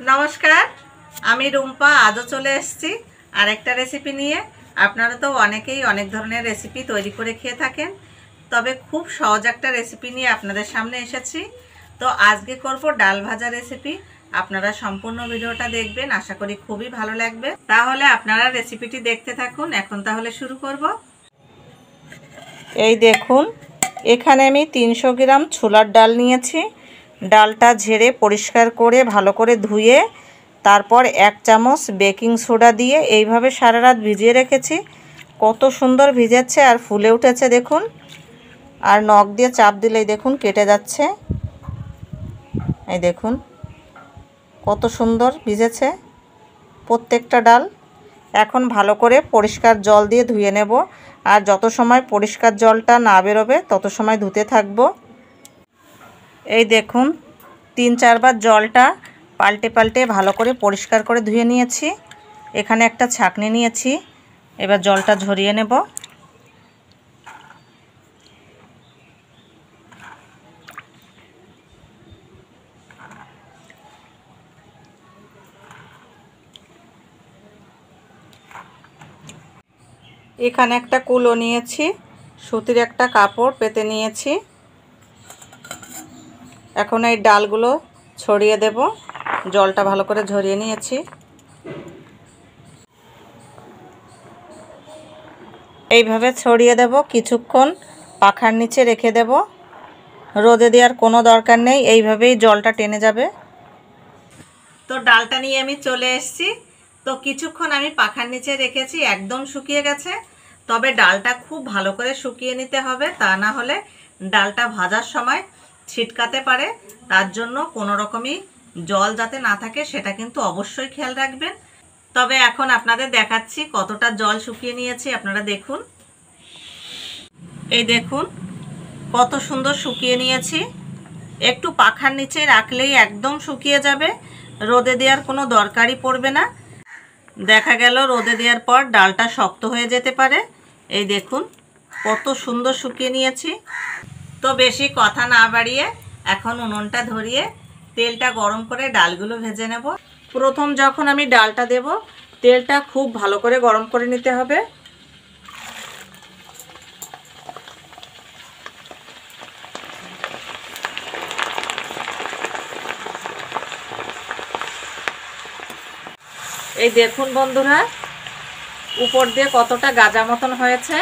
नमस्कार आमी रुम्पा आजो चले एसेছি আরেকটা রেসিপি নিয়ে। আপনারা তো অনেকেই অনেক ধরনের রেসিপি তৈরি করে খেয়ে থাকেন, তবে খুব সহজ একটা রেসিপি নিয়ে আপনাদের সামনে এসেছি। তো আজকে করব ডাল ভাজা রেসিপি। আপনারা সম্পূর্ণ ভিডিওটা দেখবেন, আশা করি খুবই ভালো লাগবে। তাহলে আপনারা রেসিপিটি দেখতে থাকুন। এখন তাহলে শুরু করব। এই দেখুন, এখানে আমি 300 গ্রাম ছোলার ডাল নিয়েছি। ডালটা ঝেড়ে পরিষ্কার করে ভালো করে ধুয়ে তারপর 1 চামচ বেকিং সোডা দিয়ে এইভাবে সারা রাত ভিজিয়ে রেখেছি। কত সুন্দর ভিজেছে আর ফুলে উঠেছে দেখুন। আর নখ দিয়ে চাপ দিলেই দেখুন কেটে যাচ্ছে। এই দেখুন কত সুন্দর ভিজেছে প্রত্যেকটা ডাল। এখন ভালো করে পরিষ্কার জল দিয়ে ধুয়ে নেব। আর যত সময় পরিষ্কার জলটা না বেরোবে তত সময় ধুতে থাকবো। এই দেখুন 3-4 বার জলটা পাল্টে পাল্টে ভালো করে পরিষ্কার করে ধুয়ে নিয়েছি। এখানে একটা ছাঁকনি নিয়েছি, এবার জলটা ঝরিয়ে নেব। এখানে একটা কুলো নিয়েছি, সুতির একটা কাপড় পেতে নিয়েছি। এখন এই ডালগুলো ছড়িয়ে দেব। জলটা ভালো করে ঝরিয়ে নিয়েছি। এইভাবে ছড়িয়ে দেব, কিছুক্ষণ পাখার নিচে রেখে দেব। রোদে দেওয়ার কোনো দরকার নেই, এইভাবেই জলটা টেনে যাবে। তো ডালটা নিয়ে আমি চলে এসেছি। তো কিছুক্ষণ আমি পাখার নিচে রেখেছি, একদম শুকিয়ে গেছে। তবে ডালটা খুব ভালো করে শুকিয়ে নিতে হবে, তা না হলে ডালটা ভাজার সময় ছিটকাতে পারে। তার জন্য কোনো রকমই জল যাতে না থাকে সেটা কিন্তু অবশ্যই খেয়াল রাখবেন। তবে এখন আপনাদের দেখাচ্ছি কতটা জল শুকিয়ে নিয়েছি, আপনারা দেখুন। এই দেখুন কত সুন্দর শুকিয়ে নিয়েছি। একটু পাখার নিচে রাখলেই একদম শুকিয়ে যাবে, রোদে দেওয়ার কোনো দরকারই পড়বে না। দেখা গেল রোদে দেওয়ার পর ডালটা শক্ত হয়ে যেতে পারে। এই দেখুন কত সুন্দর শুকিয়ে নিয়েছি। তো বেশি কথা না বাড়িয়ে এখন উনুনটা ধরিয়ে তেলটা গরম করে ডালগুলো ভেজে নেব। প্রথম যখন আমি ডালটা দেব, তেলটা খুব ভালো করে গরম করে নিতে হবে। এই দেখুন বন্ধুরা, উপর দিয়ে কতটা গাজা মতন হয়েছে।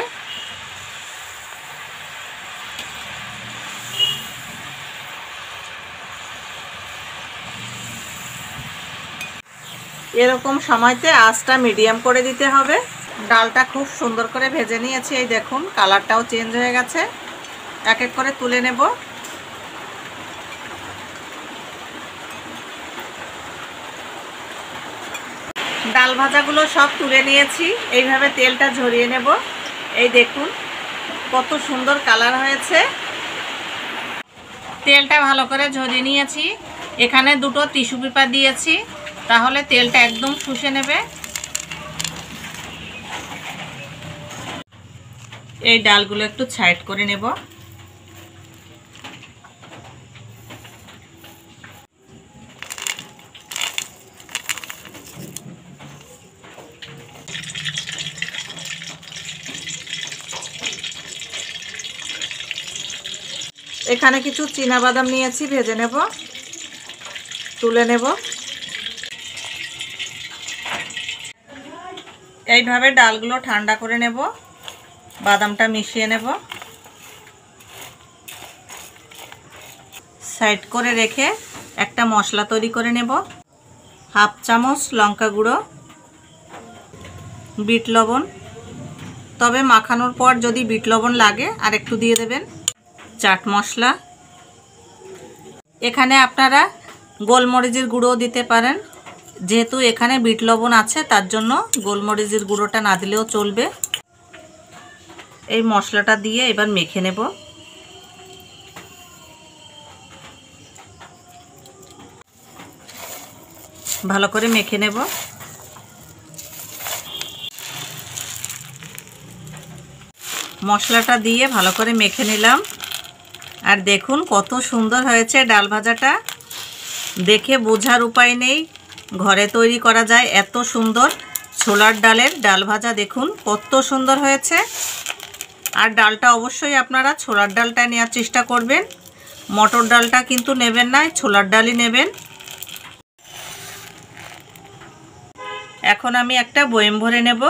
এরকম সময়তে আঁচটা মিডিয়াম করে দিতে হবে। ডালটা খুব সুন্দর করে ভেজে নিয়েছি। এই দেখুন কালারটাও চেঞ্জ হয়ে গেছে। এক এক করে তুলে নেব। ডাল ভাজাগুলো সব তুলে নিয়েছি, এইভাবে তেলটা ঝরিয়ে নেব। এই দেখুন কত সুন্দর কালার হয়েছে। তেলটা ভালো করে ঝরিয়ে নিয়েছি। এখানে 2টো টিস্যু পেপার দিয়েছি, তাহলে তেলটা একদম শুষে নেবে। এই ডালগুলো একটু সাইড করে নেব। এখানে কিছু চীনা বাদাম নিয়েছি, ভেজে নেব, তুলে নেব। এইভাবে ডালগুলো ঠান্ডা করে নেব, বাদামটা মিশিয়ে নেব। সাইড করে রেখে একটা মশলা তৈরি করে নেব। 1/2 চামচ লঙ্কা গুঁড়ো, বিট লবণ, তবে মাখানোর পর যদি বিট লবণ লাগে আর একটু দিয়ে দেবেন। চাট মশলা, এখানে আপনারা গোলমরিচের গুঁড়োও দিতে পারেন। যেহেতু এখানে বিট লবণ আছে তার জন্য গোলমরিচের গুঁড়োটা না দিলেও চলবে। এই মশলাটা দিয়ে এবার মেখে নেব। ভালো করে মেখে নেব। মশলাটা দিয়ে ভালো করে মেখে নিলাম। আর দেখুন কত সুন্দর হয়েছে ডাল ভাজাটা। দেখে বোঝার উপায় নেই ঘরে তৈরি করা যায় এত সুন্দর ছোলার ডালের ডাল ভাজা। দেখুন কত সুন্দর হয়েছে। আর ডালটা অবশ্যই আপনারা ছোলার ডালটা নেওয়ার চেষ্টা করবেন, মটর ডালটা কিন্তু নেবেন না, ছোলার ডালই নেবেন। এখন আমি একটা বয়াম ভরে নেব।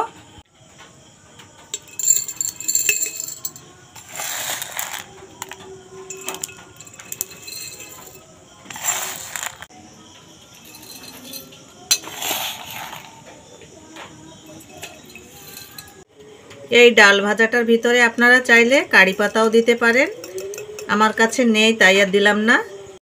এই ডাল ভাজাটার ভিতরে আপনারা চাইলে কারি পাতাও দিতে পারেন, আমার কাছে নেই তাই আর দিলাম না।